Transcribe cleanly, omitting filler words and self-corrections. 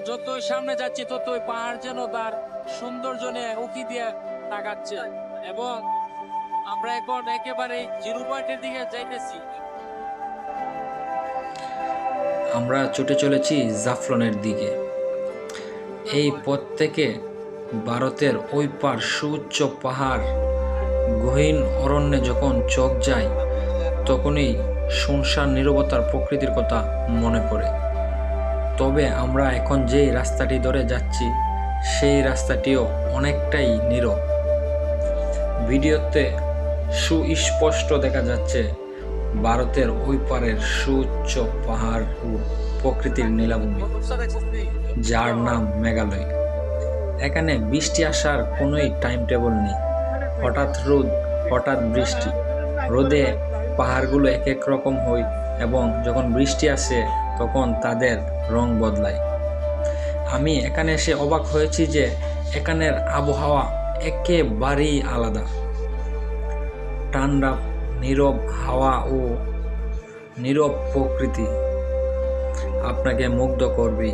যতই সামনে যাচ্ছি ততই পাহাড় যেন তার সৌন্দর্য নিয়ে উকি দিয়ে তাকাচ্ছে। এবং আমরা এখন একেবারে জিরো পয়েন্টের দিকে যাইতেছি। আমরা ছুটে চলেছি জাফলনের দিকে। এই পথ থেকে ভারতের ওই পার সুউচ্চ পাহাড় গহীন অরণ্যে যখন চোখ যায়, তখনই শুনশান নীরবতার প্রকৃতির কথা মনে পড়ে। তবে আমরা এখন যেই রাস্তাটি ধরে যাচ্ছি, সেই রাস্তাটিও অনেকটাই নীরব। ভিডিওতে সুস্পষ্ট দেখা যাচ্ছে ভারতের ওই পারের সুউচ্চ পাহাড় ও প্রকৃতির নীলাভূমি, যার নাম মেঘালয়। এখানে বৃষ্টি আসার কোনোই টাইম টেবল নেই। হঠাৎ রোদ, হঠাৎ বৃষ্টি। রোদে পাহাড়গুলো এক এক রকম হয় এবং যখন বৃষ্টি আসে তখন তাদের রং বদলায়। আমি এখানে এসে অবাক হয়েছি যে এখানের আবহাওয়া একেবারেই আলাদা। ঠান্ডা নীরব হাওয়া ও নীরব প্রকৃতি আপনাকে মুগ্ধ করবে।